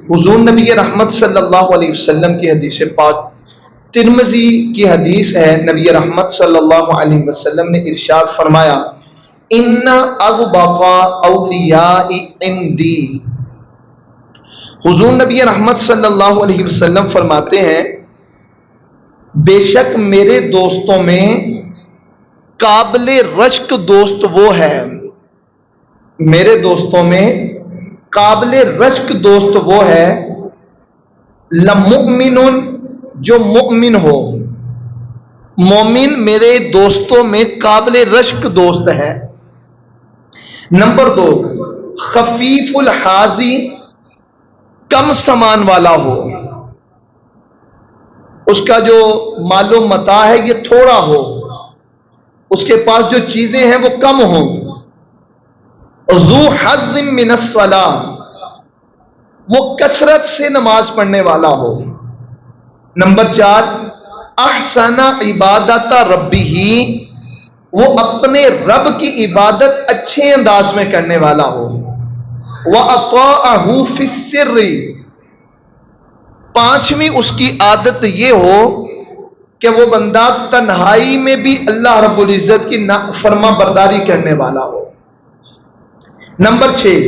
حضور نبی رحمت صلی اللہ علیہ وسلم کی حدیث پاک ترمذی کی حدیث ہے، نبی رحمت صلی اللہ علیہ وسلم نے ارشاد فرمایا ان اغبط اولیاء عندی، حضور نبی رحمت صلی اللہ علیہ وسلم فرماتے ہیں بے شک میرے دوستوں میں قابل رشک دوست وہ ہے، میرے دوستوں میں قابل رشک دوست وہ ہے لمؤمن، جو مؤمن ہو، مومن میرے دوستوں میں قابل رشک دوست ہے۔ نمبر 2، خفیف الحاظی، کم سامان والا ہو، اس کا جو مال و متاع ہے یہ تھوڑا ہو، اس کے پاس جو چیزیں ہیں وہ کم ہوں۔ ذو حظ من الصلاۃ، وہ کثرت سے نماز پڑھنے والا ہو۔ نمبر 4، احسن عبادت ربہ، وہ اپنے رب کی عبادت اچھے انداز میں کرنے والا ہو۔ وَأَطَاعَهُ فِي السِّرِّ، 5ویں اس کی عادت یہ ہو کہ وہ بندہ تنہائی میں بھی اللہ رب العزت کی فرما برداری کرنے والا ہو۔ نمبر 6،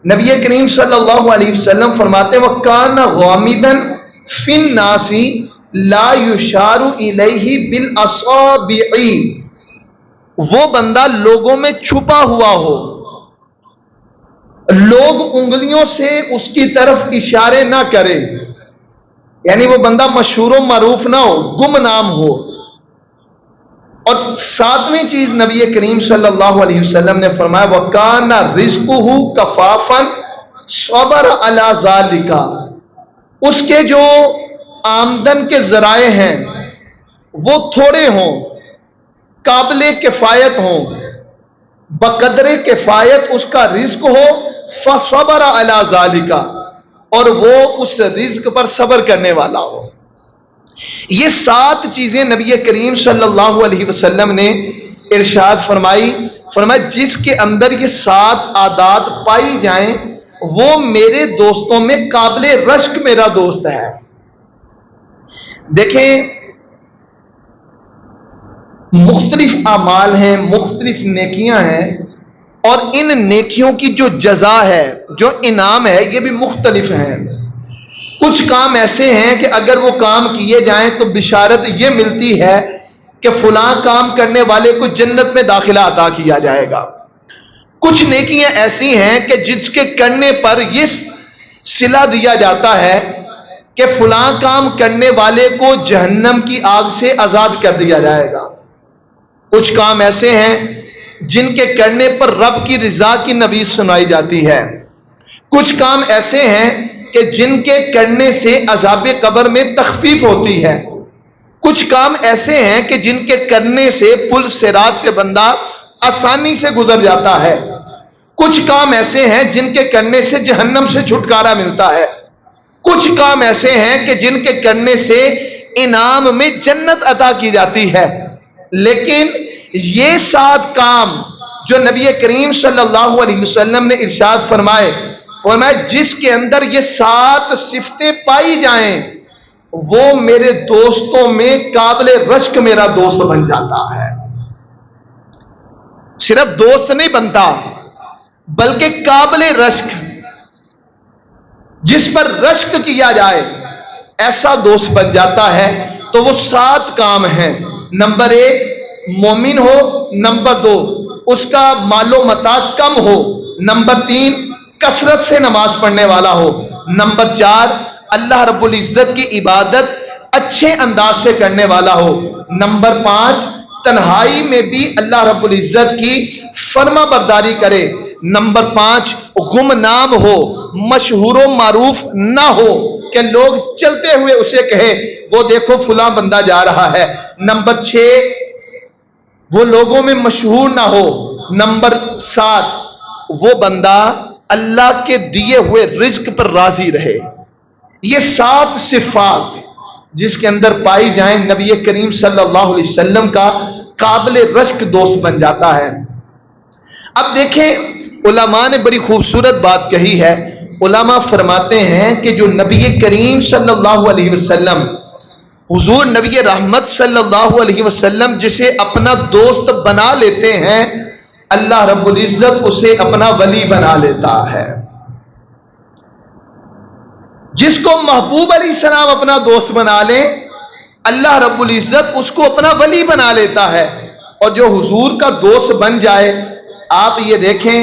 نبی کریم صلی اللہ علیہ وسلم فرماتے ہیں وَكَانَ غَامِضًا فِي النَّاسِ لَا يُشَارُ إِلَيْهِ بِالْأَصَابِعِ، وہ بندہ لوگوں میں چھپا ہوا ہو، لوگ انگلیوں سے اس کی طرف اشارے نہ کرے، یعنی وہ بندہ مشہور و معروف نہ ہو، گمنام ہو۔ اور 7ویں چیز نبی کریم صلی اللہ علیہ وسلم نے فرمایا وَكَانَ رِزْقُهُ كَفَافًا صَبَرَ عَلَى ذَلِكَ، اس کے جو آمدن کے ذرائع ہیں وہ تھوڑے ہوں، قابل کفایت ہوں، بقدر کفایت اس کا رزق ہو، فَصَبَرَ عَلَى ذَلِكَ، اور وہ اس رزق پر صبر کرنے والا ہو۔ یہ 7 چیزیں نبی کریم صلی اللہ علیہ وسلم نے ارشاد فرمایا جس کے اندر یہ 7 عادات پائی جائیں وہ میرے دوستوں میں قابل رشک میرا دوست ہے۔ دیکھیں مختلف اعمال ہیں، مختلف نیکیاں ہیں، اور ان نیکیوں کی جو جزا ہے، جو انعام ہے، یہ بھی مختلف ہیں۔ کچھ کام ایسے ہیں کہ اگر وہ کام کیے جائیں تو بشارت یہ ملتی ہے کہ فلاں کام کرنے والے کو جنت میں داخلہ عطا کیا جائے گا۔ کچھ نیکیاں ایسی ہیں کہ جس کے کرنے پر یہ صلہ دیا جاتا ہے کہ فلاں کام کرنے والے کو جہنم کی آگ سے آزاد کر دیا جائے گا۔ کچھ کام ایسے ہیں جن کے کرنے پر رب کی رضا کی نوید سنائی جاتی ہے۔ کچھ کام ایسے ہیں کہ جن کے کرنے سے عذاب قبر میں تخفیف ہوتی ہے۔ کچھ کام ایسے ہیں کہ جن کے کرنے سے پل صراط سے بندہ آسانی سے گزر جاتا ہے۔ کچھ کام ایسے ہیں جن کے کرنے سے جہنم سے چھٹکارا ملتا ہے۔ کچھ کام ایسے ہیں کہ جن کے کرنے سے انعام میں جنت عطا کی جاتی ہے۔ لیکن یہ 7 کام جو نبی کریم صلی اللہ علیہ وسلم نے ارشاد فرمائے جس کے اندر یہ 7 صفتیں پائی جائیں وہ میرے دوستوں میں قابل رشک میرا دوست بن جاتا ہے۔ صرف دوست نہیں بنتا بلکہ قابل رشک، جس پر رشک کیا جائے ایسا دوست بن جاتا ہے۔ تو وہ 7 کام ہیں۔ نمبر 1 مومن ہو، نمبر 2 اس کا مال و متاع کم ہو، نمبر 3 کثرت سے نماز پڑھنے والا ہو، نمبر 4 اللہ رب العزت کی عبادت اچھے انداز سے کرنے والا ہو، نمبر 5 تنہائی میں بھی اللہ رب العزت کی فرما برداری کرے، نمبر 5 گمنام ہو، مشہور و معروف نہ ہو کہ لوگ چلتے ہوئے اسے کہیں وہ دیکھو فلاں بندہ جا رہا ہے، نمبر 6 وہ لوگوں میں مشہور نہ ہو، نمبر 7 وہ بندہ اللہ کے دیے ہوئے رزق پر راضی رہے۔ یہ 7 صفات جس کے اندر پائی جائیں نبی کریم صلی اللہ علیہ وسلم کا قابل رشک دوست بن جاتا ہے۔ اب دیکھیں علماء نے بڑی خوبصورت بات کہی ہے۔ علماء فرماتے ہیں کہ جو نبی کریم صلی اللہ علیہ وسلم، حضور نبی رحمت صلی اللہ علیہ وسلم جسے اپنا دوست بنا لیتے ہیں، اللہ رب العزت اسے اپنا ولی بنا لیتا ہے۔ جس کو محبوب علیہ السلام اپنا دوست بنا لے، اللہ رب العزت اس کو اپنا ولی بنا لیتا ہے۔ اور جو حضور کا دوست بن جائے، آپ یہ دیکھیں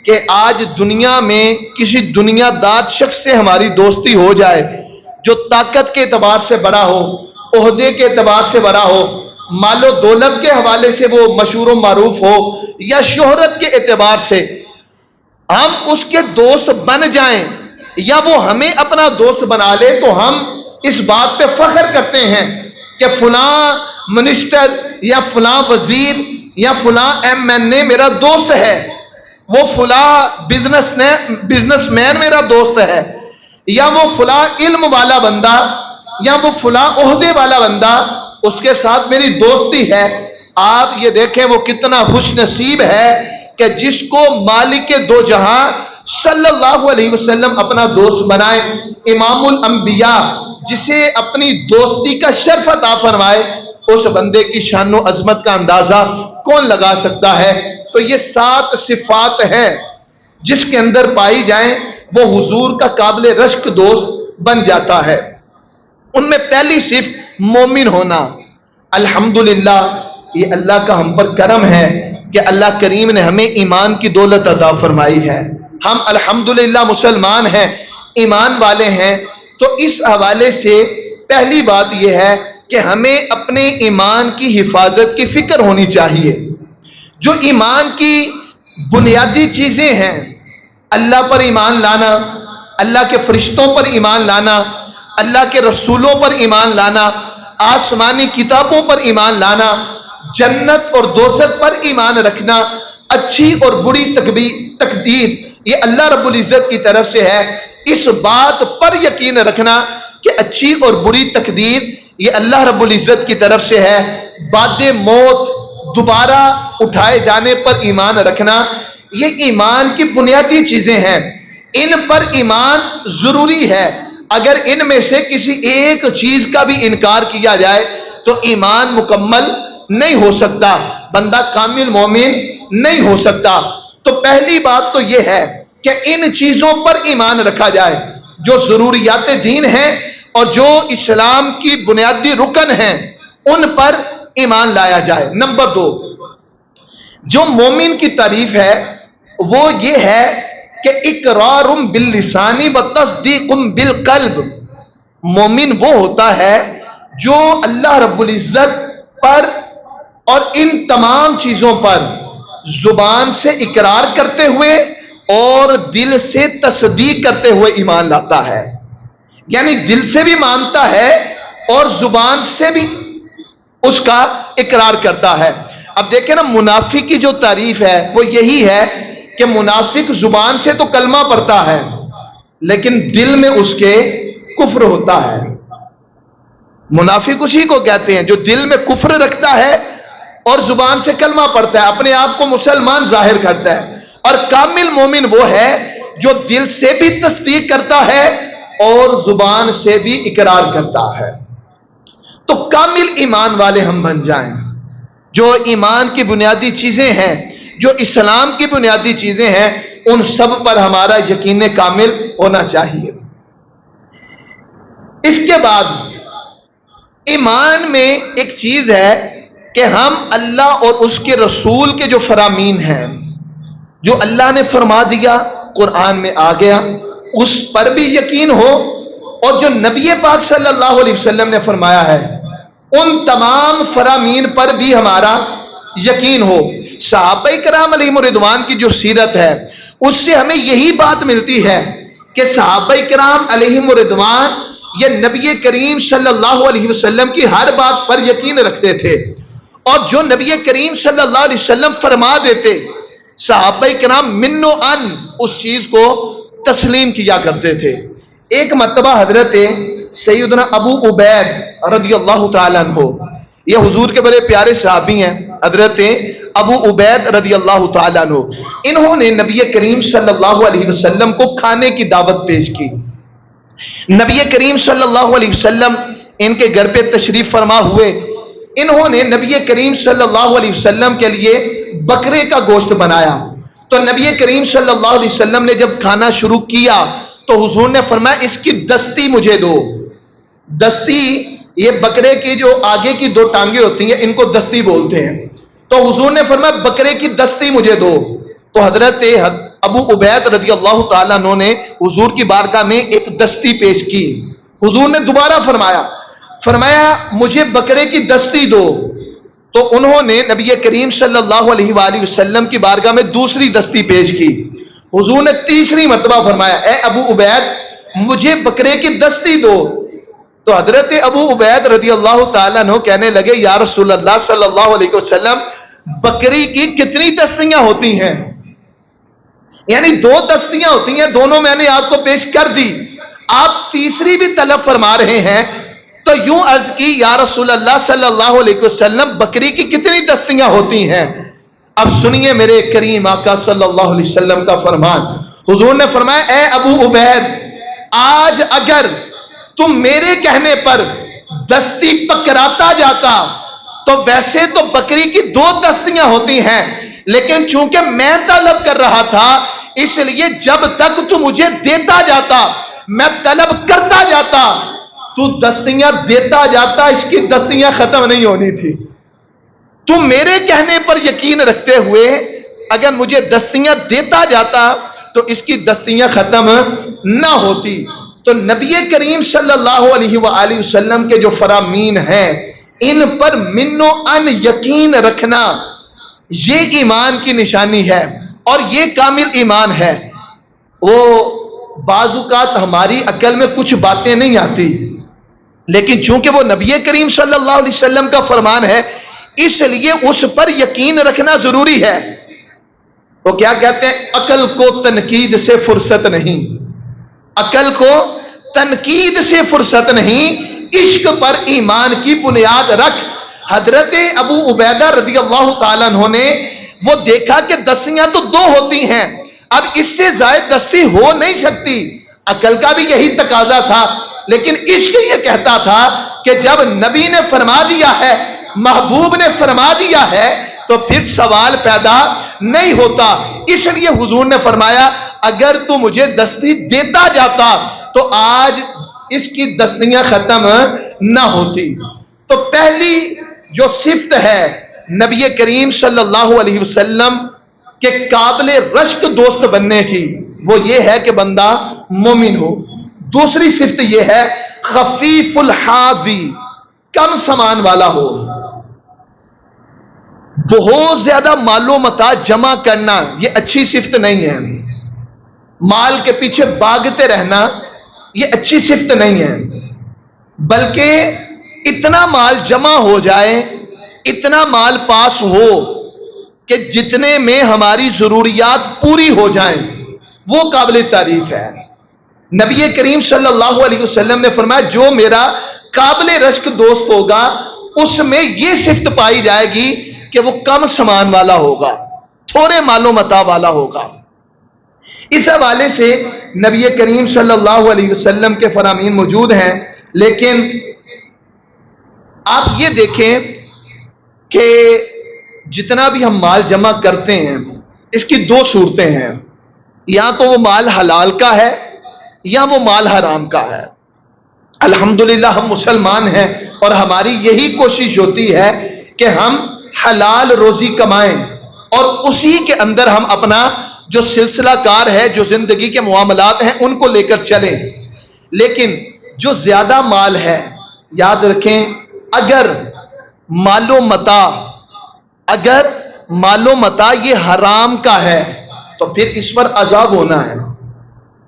کہ آج دنیا میں کسی دنیا دار شخص سے ہماری دوستی ہو جائے، جو طاقت کے اعتبار سے بڑا ہو، عہدے کے اعتبار سے بڑا ہو، مال و دولت کے حوالے سے وہ مشہور و معروف ہو، یا شہرت کے اعتبار سے ہم اس کے دوست بن جائیں یا وہ ہمیں اپنا دوست بنا لے، تو ہم اس بات پہ فخر کرتے ہیں کہ فلاں منسٹر یا فلاں وزیر یا فلاں MNA میرا دوست ہے، وہ فلاں بزنس مین میرا دوست ہے، یا وہ فلاں علم والا بندہ یا وہ فلاں عہدے والا بندہ، اس کے ساتھ میری دوستی ہے۔ آپ یہ دیکھیں وہ کتنا خوش نصیب ہے کہ جس کو مالک دو جہاں صلی اللہ علیہ وسلم اپنا دوست بنائے، امام الانبیاء جسے اپنی دوستی کا شرف عطا فرمائے، اس بندے کی شان و عظمت کا اندازہ کون لگا سکتا ہے؟ تو یہ 7 صفات ہیں جس کے اندر پائی جائیں وہ حضور کا قابل رشک دوست بن جاتا ہے۔ ان میں پہلی صفت مومن ہونا۔ الحمدللہ، یہ اللہ کا ہم پر کرم ہے کہ اللہ کریم نے ہمیں ایمان کی دولت عطا فرمائی ہے۔ ہم الحمدللہ مسلمان ہیں، ایمان والے ہیں۔ تو اس حوالے سے پہلی بات یہ ہے کہ ہمیں اپنے ایمان کی حفاظت کی فکر ہونی چاہیے۔ جو ایمان کی بنیادی چیزیں ہیں، اللہ پر ایمان لانا، اللہ کے فرشتوں پر ایمان لانا، اللہ کے رسولوں پر ایمان لانا، آسمانی کتابوں پر ایمان لانا، جنت اور دوزخ پر ایمان رکھنا، اچھی اور بری تقدیر یہ اللہ رب العزت کی طرف سے ہے، اس بات پر یقین رکھنا کہ اچھی اور بری تقدیر یہ اللہ رب العزت کی طرف سے ہے، بعد موت دوبارہ اٹھائے جانے پر ایمان رکھنا، یہ ایمان کی بنیادی چیزیں ہیں۔ ان پر ایمان ضروری ہے۔ اگر ان میں سے کسی ایک چیز کا بھی انکار کیا جائے تو ایمان مکمل نہیں ہو سکتا، بندہ کامل مومن نہیں ہو سکتا۔ تو پہلی بات تو یہ ہے کہ ان چیزوں پر ایمان رکھا جائے جو ضروریات دین ہیں اور جو اسلام کی بنیادی رکن ہیں، ان پر ایمان لایا جائے۔ نمبر 2، جو مومن کی تعریف ہے وہ یہ ہے کہ اقرار باللسان و تصدیق بالقلب۔ مومن وہ ہوتا ہے جو اللہ رب العزت پر اور ان تمام چیزوں پر زبان سے اقرار کرتے ہوئے اور دل سے تصدیق کرتے ہوئے ایمان لاتا ہے، یعنی دل سے بھی مانتا ہے اور زبان سے بھی اس کا اقرار کرتا ہے۔ اب دیکھیں نا، منافق کی جو تعریف ہے وہ یہی ہے کہ منافق زبان سے تو کلمہ پڑھتا ہے لیکن دل میں اس کے کفر ہوتا ہے۔ منافق اسی کو کہتے ہیں جو دل میں کفر رکھتا ہے اور زبان سے کلمہ پڑھتا ہے، اپنے آپ کو مسلمان ظاہر کرتا ہے۔ اور کامل مومن وہ ہے جو دل سے بھی تصدیق کرتا ہے اور زبان سے بھی اقرار کرتا ہے۔ تو کامل ایمان والے ہم بن جائیں۔ جو ایمان کی بنیادی چیزیں ہیں، جو اسلام کی بنیادی چیزیں ہیں، ان سب پر ہمارا یقین کامل ہونا چاہیے۔ اس کے بعد ایمان میں ایک چیز ہے کہ ہم اللہ اور اس کے رسول کے جو فرامین ہیں، جو اللہ نے فرما دیا قرآن میں آ گیا، اس پر بھی یقین ہو، اور جو نبی پاک صلی اللہ علیہ وسلم نے فرمایا ہے ان تمام فرامین پر بھی ہمارا یقین ہو۔ صحابہ کرام علیہم رضوان کی جو سیرت ہے اس سے ہمیں یہی بات ملتی ہے کہ صحابہ کرام علیہم رضوان یہ نبی کریم صلی اللہ علیہ وسلم کی ہر بات پر یقین رکھتے تھے، اور جو نبی کریم صلی اللہ علیہ وسلم فرما دیتے صحابہ کرام من و ان اس چیز کو تسلیم کیا کرتے تھے۔ ایک مرتبہ حضرت سیدنا ابو عبید رضی اللہ تعالیٰ عنہ، یہ حضور کے بڑے پیارے صحابی ہیں، حضرت ابو عبید رضی اللہ تعالیٰ عنہ، انہوں نے نبی کریم صلی اللہ علیہ وسلم کو کھانے کی دعوت پیش کی۔ نبی کریم صلی اللہ علیہ وسلم ان کے گھر پہ تشریف فرما ہوئے، انہوں نے نبی کریم صلی اللہ علیہ وسلم کے لیے بکرے کا گوشت بنایا۔ تو نبی کریم صلی اللہ علیہ وسلم نے جب کھانا شروع کیا تو حضور نے فرمایا اس کی دستی مجھے دو۔ دستی یہ بکرے کی جو آگے کی دو ٹانگیں ہوتی ہیں ان کو دستی بولتے ہیں۔ تو حضور نے فرمایا بکرے کی دستی مجھے دو۔ تو حضرت ابو عبید رضی اللہ تعالیٰ عنہ نے حضور کی بارگاہ میں ایک دستی پیش کی۔ حضور نے دوبارہ فرمایا مجھے بکرے کی دستی دو۔ تو انہوں نے نبی کریم صلی اللہ علیہ وآلہ وسلم کی بارگاہ میں دوسری دستی پیش کی۔ حضور نے تیسری مرتبہ فرمایا اے ابو عبید مجھے بکرے کی دستی دو۔ تو حضرت ابو عبید رضی اللہ تعالیٰ عنہ کہنے لگے یا رسول اللہ صلی اللہ علیہ وسلم بکری کی کتنی دستیاں ہوتی ہیں؟ یعنی دو دستیاں ہوتی ہیں، دونوں میں نے آپ کو پیش کر دی، آپ تیسری بھی طلب فرما رہے ہیں۔ تو یوں عرض کی یا رسول اللہ صلی اللہ علیہ وسلم بکری کی کتنی دستیاں ہوتی ہیں؟ اب سنیے میرے کریم آقا صلی اللہ علیہ وسلم کا فرمان۔ حضور نے فرمایا اے ابو عبید آج اگر تم میرے کہنے پر دستی پکڑاتا جاتا تو ویسے تو بکری کی دو دستیاں ہوتی ہیں، لیکن چونکہ میں طلب کر رہا تھا اس لیے جب تک تو مجھے دیتا جاتا میں طلب کرتا جاتا، تو دستیاں دیتا جاتا، اس کی دستیاں ختم نہیں ہونی تھی۔ تم میرے کہنے پر یقین رکھتے ہوئے اگر مجھے دستیاں دیتا جاتا تو اس کی دستیاں ختم نہ ہوتی۔ تو نبی کریم صلی اللہ علیہ وآلہ وسلم کے جو فرامین ہیں ان پر من و ان یقین رکھنا یہ ایمان کی نشانی ہے اور یہ کامل ایمان ہے۔ وہ بعض اوقات ہماری عقل میں کچھ باتیں نہیں آتی، لیکن چونکہ وہ نبی کریم صلی اللہ علیہ وسلم کا فرمان ہے اس لیے اس پر یقین رکھنا ضروری ہے۔ وہ کیا کہتے ہیں عقل کو تنقید سے فرصت نہیں، عقل کو تنقید سے فرصت نہیں، عشق پر ایمان کی بنیاد رکھ۔ حضرت ابو عبیدہ رضی اللہ تعالیٰ عنہ نے وہ دیکھا کہ دستیاں تو دو ہوتی ہیں، اب اس سے زائد دستی ہو نہیں سکتی، عقل کا بھی یہی تقاضا تھا، لیکن عشق یہ کہتا تھا کہ جب نبی نے فرما دیا ہے، محبوب نے فرما دیا ہے تو پھر سوال پیدا نہیں ہوتا۔ اس لیے حضور نے فرمایا اگر تو مجھے دستی دیتا جاتا تو آج اس کی دستیاں ختم نہ ہوتی۔ تو پہلی جو صفت ہے نبی کریم صلی اللہ علیہ وسلم کے قابل رشک دوست بننے کی وہ یہ ہے کہ بندہ مومن ہو۔ دوسری صفت یہ ہے خفیف الحاذی، کم سامان والا ہو۔ بہت زیادہ مال و متاع جمع کرنا یہ اچھی صفت نہیں ہے، مال کے پیچھے بھاگتے رہنا یہ اچھی صفت نہیں ہے، بلکہ اتنا مال جمع ہو جائے، اتنا مال پاس ہو کہ جتنے میں ہماری ضروریات پوری ہو جائیں، وہ قابل تعریف ہے۔ نبی کریم صلی اللہ علیہ وسلم نے فرمایا جو میرا قابل رشک دوست ہوگا اس میں یہ صفت پائی جائے گی کہ وہ کم سامان والا ہوگا، تھوڑے مال و متاع والا ہوگا۔ اس حوالے سے نبی کریم صلی اللہ علیہ وسلم کے فرامین موجود ہیں، لیکن آپ یہ دیکھیں کہ جتنا بھی ہم مال جمع کرتے ہیں اس کی دو صورتیں ہیں، یا تو وہ مال حلال کا ہے یا وہ مال حرام کا ہے۔ الحمدللہ ہم مسلمان ہیں اور ہماری یہی کوشش ہوتی ہے کہ ہم حلال روزی کمائیں اور اسی کے اندر ہم اپنا جو سلسلہ کار ہے، جو زندگی کے معاملات ہیں ان کو لے کر چلیں۔ لیکن جو زیادہ مال ہے یاد رکھیں اگر مال و متاع یہ حرام کا ہے تو پھر اس پر عذاب ہونا ہے۔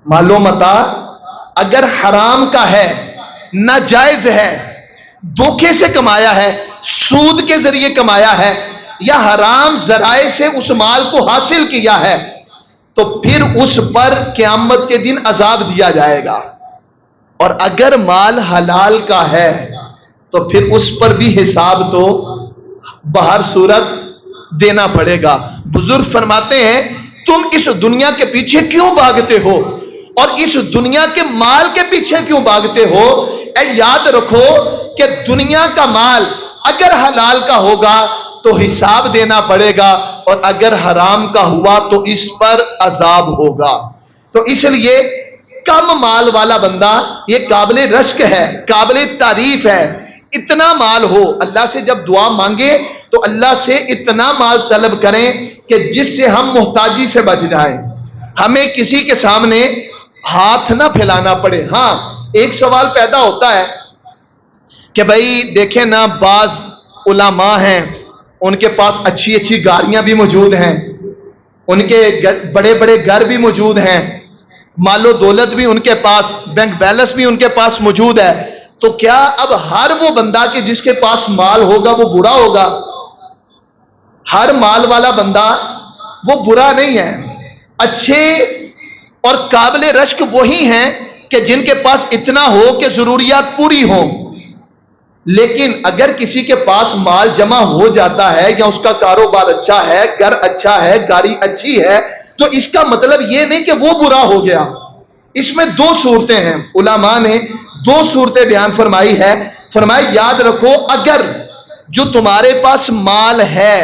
مال و متاع اگر حرام کا ہے، ناجائز ہے، دھوکے سے کمایا ہے، سود کے ذریعے کمایا ہے یا حرام ذرائع سے اس مال کو حاصل کیا ہے تو پھر اس پر قیامت کے دن عذاب دیا جائے گا۔ اور اگر مال حلال کا ہے تو پھر اس پر بھی حساب تو بہر صورت دینا پڑے گا۔ بزرگ فرماتے ہیں تم اس دنیا کے پیچھے کیوں بھاگتے ہو اور اس دنیا کے مال کے پیچھے کیوں بھاگتے ہو؟ اے یاد رکھو کہ دنیا کا مال اگر حلال کا ہوگا تو حساب دینا پڑے گا، اور اگر حرام کا ہوا تو اس پر عذاب ہوگا۔ تو اس لیے کم مال والا بندہ یہ قابل رشک ہے، قابل تعریف ہے۔ اتنا مال ہو، اللہ سے جب دعا مانگے تو اللہ سے اتنا مال طلب کریں کہ جس سے ہم محتاجی سے بچ جائیں، ہمیں کسی کے سامنے ہاتھ نہ پھیلانا پڑے۔ ہاں ایک سوال پیدا ہوتا ہے کہ بھائی دیکھیں نا، بعض علماء ہیں ان کے پاس اچھی اچھی گاڑیاں بھی موجود ہیں، ان کے بڑے بڑے گھر بھی موجود ہیں، مال و دولت بھی ان کے پاس، بینک بیلنس بھی ان کے پاس موجود ہے، تو کیا اب ہر وہ بندہ کہ جس کے پاس مال ہوگا وہ برا ہوگا؟ ہر مال والا بندہ وہ برا نہیں ہے۔ اچھے اور قابل رشک وہی ہیں کہ جن کے پاس اتنا ہو کہ ضروریات پوری ہوں۔ لیکن اگر کسی کے پاس مال جمع ہو جاتا ہے یا اس کا کاروبار اچھا ہے، گھر اچھا ہے، گاڑی اچھی ہے، تو اس کا مطلب یہ نہیں کہ وہ برا ہو گیا۔ اس میں دو صورتیں ہیں، علماء نے دو صورتیں بیان فرمائی ہے۔ فرمایا یاد رکھو اگر جو تمہارے پاس مال ہے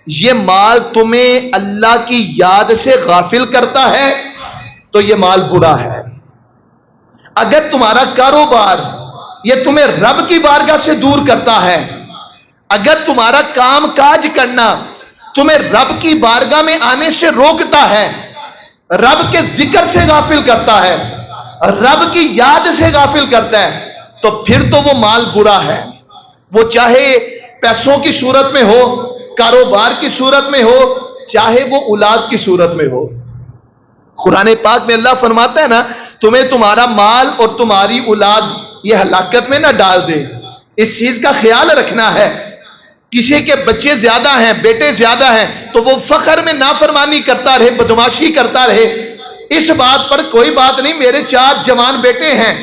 یہ مال تمہیں اللہ کی یاد سے غافل کرتا ہے تو یہ مال برا ہے۔ اگر تمہارا کاروبار یہ تمہیں رب کی بارگاہ سے دور کرتا ہے، اگر تمہارا کام کاج کرنا تمہیں رب کی بارگاہ میں آنے سے روکتا ہے، رب کے ذکر سے غافل کرتا ہے، رب کی یاد سے غافل کرتا ہے، تو پھر تو وہ مال برا ہے۔ وہ چاہے پیسوں کی صورت میں ہو، کاروبار کی صورت میں ہو، چاہے وہ اولاد کی صورت میں ہو۔ قرآن پاک میں اللہ فرماتا ہے نا، تمہیں تمہارا مال اور تمہاری اولاد یہ ہلاکت میں نہ ڈال دے۔ اس چیز کا خیال رکھنا ہے۔ کسی کے بچے زیادہ ہیں، بیٹے زیادہ ہیں، تو وہ فخر میں نافرمانی کرتا رہے، بدمعاشی کرتا رہے، اس بات پر کوئی بات نہیں، میرے 4 جوان بیٹے ہیں،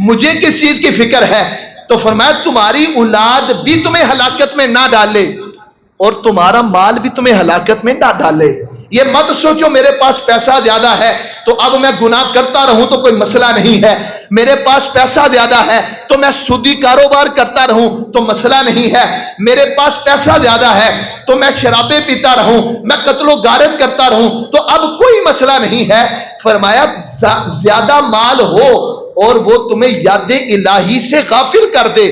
مجھے کس چیز کی فکر ہے؟ تو فرمایا تمہاری اولاد بھی تمہیں ہلاکت میں نہ ڈالے اور تمہارا مال بھی تمہیں ہلاکت میں نہ ڈالے۔ یہ مت سوچو میرے پاس پیسہ زیادہ ہے تو اب میں گناہ کرتا رہوں تو کوئی مسئلہ نہیں ہے، میرے پاس پیسہ زیادہ ہے تو میں سودی کاروبار کرتا رہوں تو مسئلہ نہیں ہے، میرے پاس پیسہ زیادہ ہے تو میں شرابیں پیتا رہوں، میں قتل و غارت کرتا رہوں تو اب کوئی مسئلہ نہیں ہے۔ فرمایا زیادہ مال ہو اور وہ تمہیں یاد الہی سے غافل کر دے،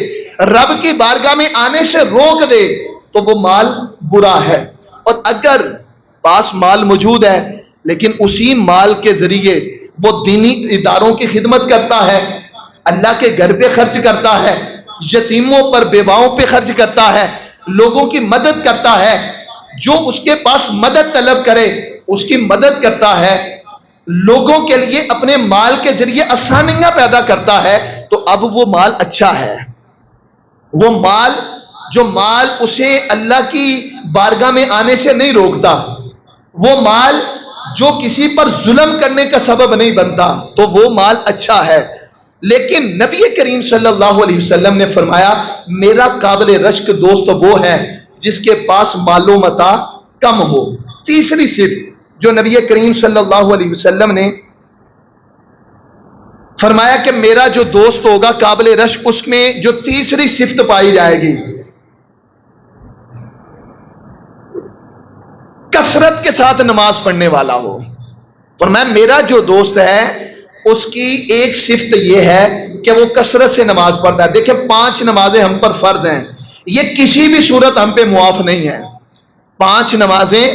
رب کی بارگاہ میں آنے سے روک دے، تو وہ مال برا ہے۔ اور اگر پاس مال موجود ہے لیکن اسی مال کے ذریعے وہ دینی اداروں کی خدمت کرتا ہے، اللہ کے گھر پہ خرچ کرتا ہے، یتیموں پر بیواؤں پہ خرچ کرتا ہے، لوگوں کی مدد کرتا ہے، جو اس کے پاس مدد طلب کرے اس کی مدد کرتا ہے، لوگوں کے لیے اپنے مال کے ذریعے آسانیاں پیدا کرتا ہے، تو اب وہ مال اچھا ہے۔ وہ مال جو مال اسے اللہ کی بارگاہ میں آنے سے نہیں روکتا، وہ مال جو کسی پر ظلم کرنے کا سبب نہیں بنتا، تو وہ مال اچھا ہے۔ لیکن نبی کریم صلی اللہ علیہ وسلم نے فرمایا میرا قابل رشک دوست وہ ہے جس کے پاس مال و متاع کم ہو۔ تیسری صفت جو نبی کریم صلی اللہ علیہ وسلم نے فرمایا کہ میرا جو دوست ہوگا قابل رشک، اس میں جو تیسری صفت پائی جائے گی، کثرت کے ساتھ نماز پڑھنے والا ہو۔ فرمایا میرا جو دوست ہے اس کی ایک صفت یہ ہے کہ وہ کثرت سے نماز پڑھتا ہے۔ دیکھیں 5 نمازیں ہم پر فرض ہیں، یہ کسی بھی صورت ہم پہ معاف نہیں ہے۔ 5 نمازیں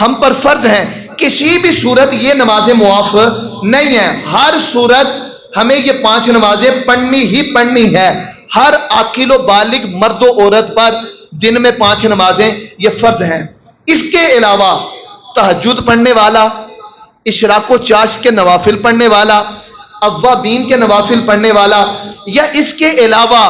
ہم پر فرض ہیں، کسی بھی صورت یہ نمازیں معاف نہیں ہیں۔ ہر صورت ہمیں یہ 5 نمازیں پڑھنی ہی پڑھنی ہے۔ ہر عاقل و بالغ مرد و عورت پر دن میں 5 نمازیں یہ فرض ہیں۔ اس کے علاوہ تہجد پڑھنے والا، اشراق و چاش کے نوافل پڑھنے والا، اوابین کے نوافل پڑھنے والا، یا اس کے علاوہ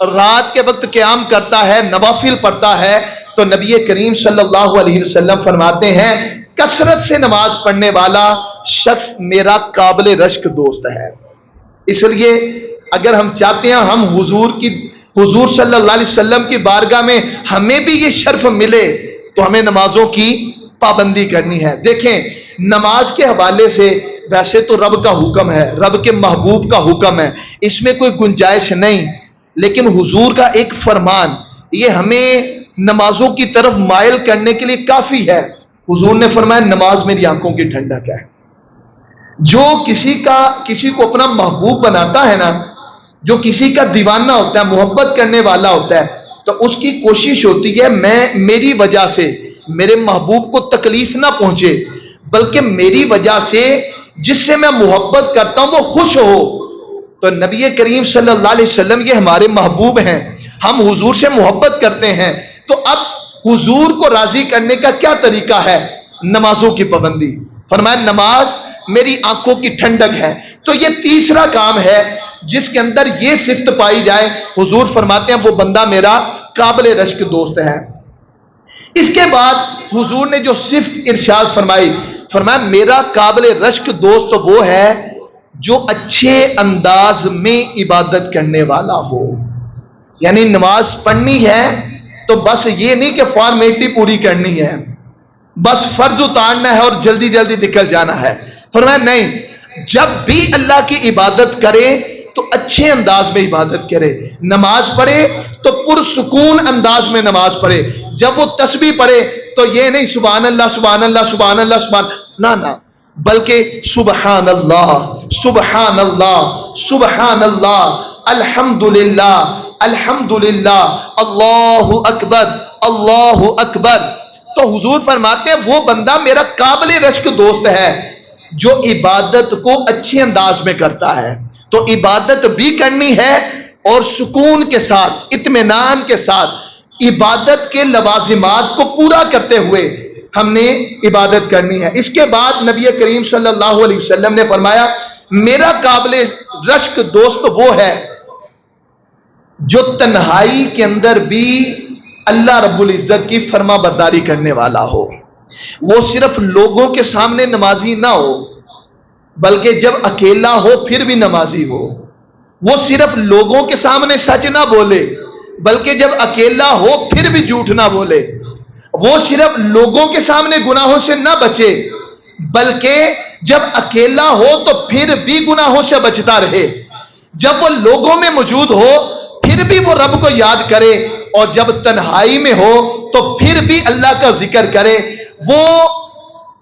رات کے وقت قیام کرتا ہے، نوافل پڑھتا ہے، تو نبی کریم صلی اللہ علیہ وسلم فرماتے ہیں کثرت سے نماز پڑھنے والا شخص میرا قابل رشک دوست ہے۔ اس لیے اگر ہم چاہتے ہیں ہم حضور صلی اللہ علیہ وسلم کی بارگاہ میں ہمیں بھی یہ شرف ملے تو ہمیں نمازوں کی پابندی کرنی ہے. دیکھیں نماز کے حوالے سے ویسے تو رب کا حکم ہے، رب کے محبوب کا حکم ہے، اس میں کوئی گنجائش نہیں، لیکن حضور کا ایک فرمان یہ ہمیں نمازوں کی طرف مائل کرنے کے لیے کافی ہے. حضور نے فرمایا نماز میری آنکھوں کی ٹھنڈک ہے. جو کسی کو اپنا محبوب بناتا ہے نا، جو کسی کا دیوانہ ہوتا ہے، محبت کرنے والا ہوتا ہے، تو اس کی کوشش ہوتی ہے میری وجہ سے میرے محبوب کو تکلیف نہ پہنچے، بلکہ میری وجہ سے جس سے میں محبت کرتا ہوں وہ خوش ہو. تو نبی کریم صلی اللہ علیہ وسلم یہ ہمارے محبوب ہیں، ہم حضور سے محبت کرتے ہیں، تو اب حضور کو راضی کرنے کا کیا طریقہ ہے؟ نمازوں کی پابندی. فرمایا نماز میری آنکھوں کی ٹھنڈک ہے. تو یہ تیسرا کام ہے جس کے اندر یہ صفت پائی جائے، حضور فرماتے ہیں وہ بندہ میرا قابل رشک دوست ہے. اس کے بعد حضور نے جو صفت ارشاد فرمایا میرا قابل رشک دوست وہ ہے جو اچھے انداز میں عبادت کرنے والا ہو. یعنی نماز پڑھنی ہے تو بس یہ نہیں کہ فارمیلٹی پوری کرنی ہے، بس فرض اتارنا ہے اور جلدی جلدی نکل جانا ہے. فرمایا نہیں، جب بھی اللہ کی عبادت کرے تو اچھے انداز میں عبادت کرے. نماز پڑھے تو پرسکون انداز میں نماز پڑھے. جب وہ تسبیح پڑھے تو یہ نہیں سبحان اللہ سبحان اللہ سبحان اللہ سبحان نہ، بلکہ سبحان اللہ سبحان اللہ سبحان اللہ الحمدللہ الحمدللہ اللہ اکبر اللہ اکبر. تو حضور فرماتے ہیں وہ بندہ میرا قابل رشک دوست ہے جو عبادت کو اچھے انداز میں کرتا ہے. تو عبادت بھی کرنی ہے اور سکون کے ساتھ اطمینان کے ساتھ عبادت کے لوازمات کو پورا کرتے ہوئے ہم نے عبادت کرنی ہے. اس کے بعد نبی کریم صلی اللہ علیہ وسلم نے فرمایا میرا قابل رشک دوست وہ ہے جو تنہائی کے اندر بھی اللہ رب العزت کی فرما برداری کرنے والا ہو. وہ صرف لوگوں کے سامنے نمازی نہ ہو بلکہ جب اکیلا ہو پھر بھی نمازی ہو. وہ صرف لوگوں کے سامنے سچ نہ بولے بلکہ جب اکیلا ہو پھر بھی جھوٹ نہ بولے. وہ صرف لوگوں کے سامنے گناہوں سے نہ بچے بلکہ جب اکیلا ہو تو پھر بھی گناہوں سے بچتا رہے. جب وہ لوگوں میں موجود ہو پھر بھی وہ رب کو یاد کرے اور جب تنہائی میں ہو تو پھر بھی اللہ کا ذکر کرے. وہ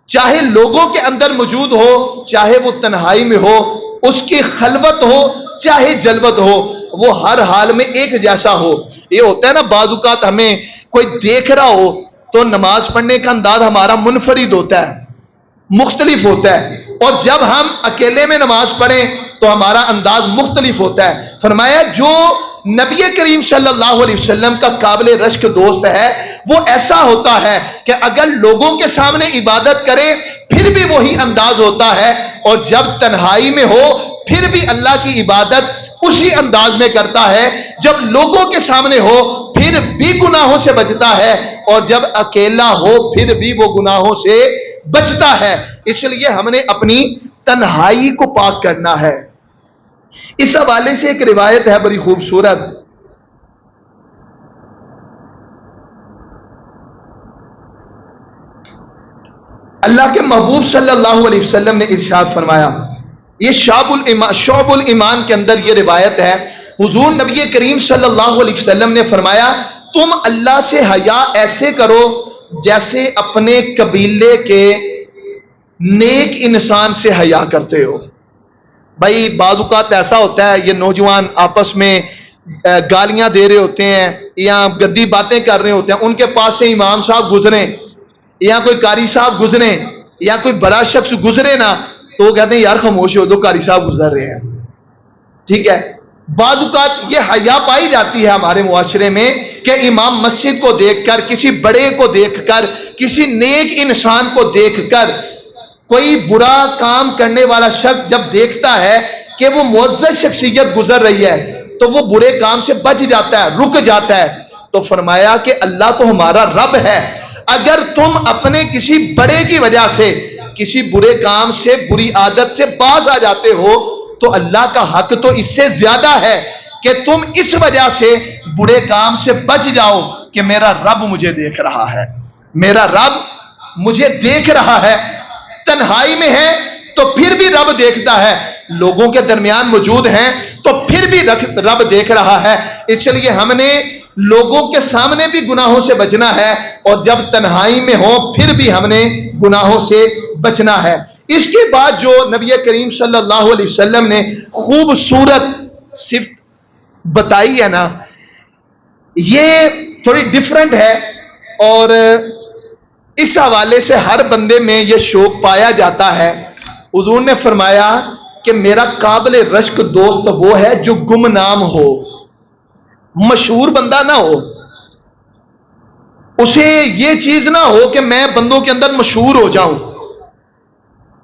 چاہے لوگوں کے اندر موجود ہو چاہے وہ تنہائی میں ہو، اس کی خلوت ہو چاہے جلوت ہو، وہ ہر حال میں ایک جیسا ہو. یہ ہوتا ہے نا بعض اوقات ہمیں کوئی دیکھ رہا ہو تو نماز پڑھنے کا انداز ہمارا منفرد ہوتا ہے، مختلف ہوتا ہے، اور جب ہم اکیلے میں نماز پڑھیں تو ہمارا انداز مختلف ہوتا ہے. فرمایا جو نبی کریم صلی اللہ علیہ وسلم کا قابل رشک دوست ہے وہ ایسا ہوتا ہے کہ اگر لوگوں کے سامنے عبادت کرے پھر بھی وہی انداز ہوتا ہے، اور جب تنہائی میں ہو پھر بھی اللہ کی عبادت اسی انداز میں کرتا ہے. جب لوگوں کے سامنے ہو پھر بھی گناہوں سے بچتا ہے، اور جب اکیلا ہو پھر بھی وہ گناہوں سے بچتا ہے. اس لیے ہم نے اپنی تنہائی کو پاک کرنا ہے. اس حوالے سے ایک روایت ہے بڑی خوبصورت. اللہ کے محبوب صلی اللہ علیہ وسلم نے ارشاد فرمایا، یہ شعب الایمان کے اندر یہ روایت ہے. حضور نبی کریم صلی اللہ علیہ وسلم نے فرمایا تم اللہ سے حیا ایسے کرو جیسے اپنے قبیلے کے نیک انسان سے حیا کرتے ہو. بھائی بعض اوقات ایسا ہوتا ہے یہ نوجوان آپس میں گالیاں دے رہے ہوتے ہیں یا گندی باتیں کر رہے ہوتے ہیں، ان کے پاس سے امام صاحب گزریں یا کوئی قاری صاحب گزریں یا کوئی بڑا شخص گزرے نا تو وہ کہتے ہیں یار خاموش ہو دو قاری صاحب گزر رہے ہیں. ٹھیک ہے، بعض اوقات یہ حیا پائی جاتی ہے ہمارے معاشرے میں کہ امام مسجد کو دیکھ کر، کسی بڑے کو دیکھ کر، کسی نیک انسان کو دیکھ کر، کوئی برا کام کرنے والا شخص جب دیکھتا ہے کہ وہ معزز شخصیت گزر رہی ہے تو وہ برے کام سے بچ جاتا ہے، رک جاتا ہے. تو فرمایا کہ اللہ تو ہمارا رب ہے، اگر تم اپنے کسی بڑے کی وجہ سے کسی برے کام سے، بری عادت سے باز آ جاتے ہو تو اللہ کا حق تو اس سے زیادہ ہے کہ تم اس وجہ سے برے کام سے بچ جاؤ کہ میرا رب مجھے دیکھ رہا ہے. میرا رب مجھے دیکھ رہا ہے، تنہائی میں ہے تو پھر بھی رب دیکھتا ہے، لوگوں کے درمیان موجود ہیں تو پھر بھی رب دیکھ رہا ہے۔ اس لیے ہم نے لوگوں کے سامنے بھی گناہوں سے بچنا ہے، اور جب تنہائی میں ہو پھر بھی ہم نے گناہوں سے بچنا ہے۔ اس کے بعد جو نبی کریم صلی اللہ علیہ وسلم نے خوبصورت صفت بتائی ہے نا، یہ تھوڑی ڈیفرنٹ ہے، اور اس حوالے سے ہر بندے میں یہ شوق پایا جاتا ہے۔ حضور نے فرمایا کہ میرا قابل رشک دوست وہ ہے جو گمنام ہو، مشہور بندہ نہ ہو، اسے یہ چیز نہ ہو کہ میں بندوں کے اندر مشہور ہو جاؤں،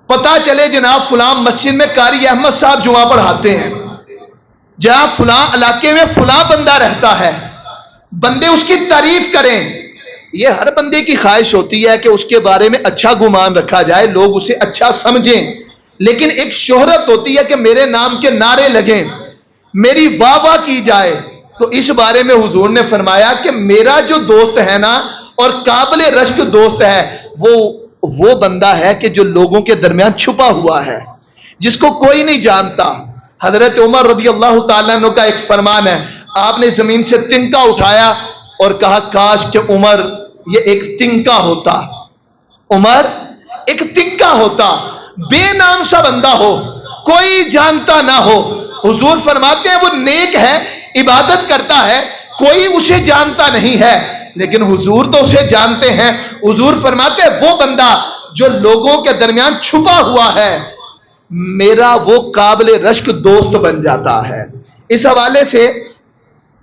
پتا چلے جناب فلاں مسجد میں قاری احمد صاحب جمعہ پڑھاتے ہیں، جہاں فلاں علاقے میں فلاں بندہ رہتا ہے، بندے اس کی تعریف کریں۔ یہ ہر بندے کی خواہش ہوتی ہے کہ اس کے بارے میں اچھا گمان رکھا جائے، لوگ اسے اچھا سمجھیں، لیکن ایک شہرت ہوتی ہے کہ میرے نام کے نعرے لگیں، میری واہ واہ کی جائے۔ تو اس بارے میں حضور نے فرمایا کہ میرا جو دوست ہے نا، اور قابل رشک دوست ہے، وہ بندہ ہے کہ جو لوگوں کے درمیان چھپا ہوا ہے، جس کو کوئی نہیں جانتا۔ حضرت عمر رضی اللہ تعالیٰ عنہ کا ایک فرمان ہے، آپ نے زمین سے تنکا اٹھایا اور کہا کاش کہ عمر یہ ایک تنکا ہوتا، عمر ایک تنکا ہوتا، بے نام سا بندہ ہو، کوئی جانتا نہ ہو۔ حضور فرماتے ہیں وہ نیک ہے، عبادت کرتا ہے، کوئی اسے جانتا نہیں ہے، لیکن حضور تو اسے جانتے ہیں۔ حضور فرماتے ہیں وہ بندہ جو لوگوں کے درمیان چھپا ہوا ہے، میرا وہ قابل رشک دوست بن جاتا ہے۔ اس حوالے سے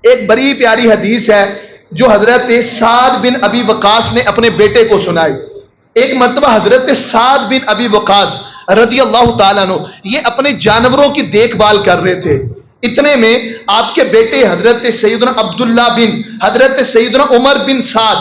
ایک بڑی پیاری حدیث ہے جو حضرت سعد بن ابی وقاص نے اپنے بیٹے کو سنائی۔ ایک مرتبہ حضرت سعد بن ابی وقاص رضی اللہ تعالیٰ عنہ یہ اپنے جانوروں کی دیکھ بھال کر رہے تھے، اتنے میں آپ کے بیٹے حضرت سیدنا عبداللہ بن حضرت سیدنا عمر بن سعد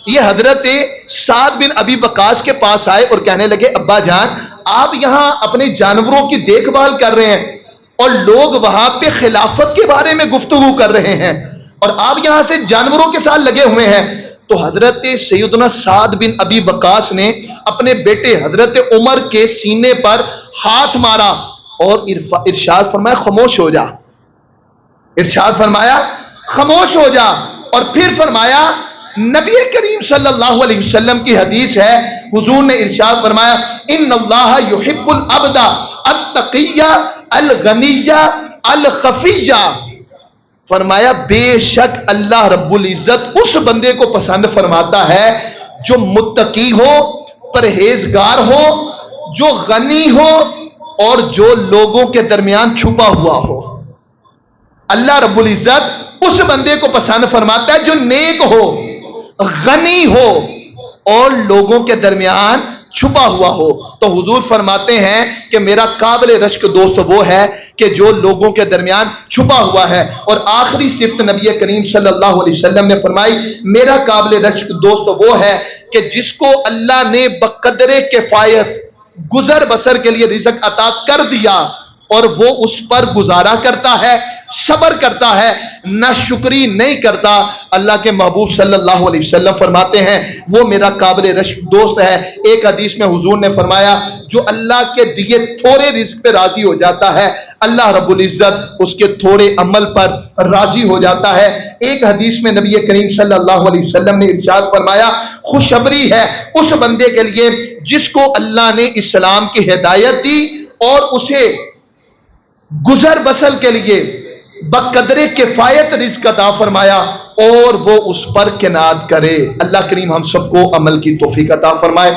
یہ حضرت سعد بن ابی وقاص کے پاس آئے اور کہنے لگے ابا جان آپ یہاں اپنے جانوروں کی دیکھ بھال کر رہے ہیں اور لوگ وہاں پہ خلافت کے بارے میں گفتگو کر رہے ہیں اور آپ یہاں سے جانوروں کے ساتھ لگے ہوئے ہیں۔ تو حضرت سیدنا سعد بن ابی وقاص نے اپنے بیٹے حضرت عمر کے سینے پر ہاتھ مارا اور ارشاد فرمایا خاموش ہو جا، ارشاد فرمایا خاموش ہو جا، اور پھر فرمایا نبی کریم صلی اللہ علیہ وسلم کی حدیث ہے، حضور نے ارشاد فرمایا ان اللہ یحب العبد التقی الغنی الخفی، فرمایا بے شک اللہ رب العزت اس بندے کو پسند فرماتا ہے جو متقی ہو، پرہیزگار ہو، جو غنی ہو اور جو لوگوں کے درمیان چھپا ہوا ہو۔ اللہ رب العزت اس بندے کو پسند فرماتا ہے جو نیک ہو، غنی ہو اور لوگوں کے درمیان چھپا ہوا ہو۔ تو حضور فرماتے ہیں کہ میرا قابل رشک دوست وہ ہے کہ جو لوگوں کے درمیان چھپا ہوا ہے۔ اور آخری صفت نبی کریم صلی اللہ علیہ وسلم نے فرمائی میرا قابل رشک دوست وہ ہے کہ جس کو اللہ نے بقدر کفایت گزر بسر کے لیے رزق عطا کر دیا اور وہ اس پر گزارا کرتا ہے، صبر کرتا ہے، نہ شکری نہیں کرتا۔ اللہ کے محبوب صلی اللہ علیہ وسلم فرماتے ہیں وہ میرا قابل رشک دوست ہے۔ ایک حدیث میں حضور نے فرمایا جو اللہ کے دیے تھوڑے رزق پہ راضی ہو جاتا ہے اللہ رب العزت اس کے تھوڑے عمل پر راضی ہو جاتا ہے۔ ایک حدیث میں نبی کریم صلی اللہ علیہ وسلم نے ارشاد فرمایا خوشخبری ہے اس بندے کے لیے جس کو اللہ نے اسلام کی ہدایت دی اور اسے گزر بسر کے لیے بقدر کفایت رزق عطا فرمایا اور وہ اس پر قناعت کرے۔ اللہ کریم ہم سب کو عمل کی توفیق عطا فرمائے۔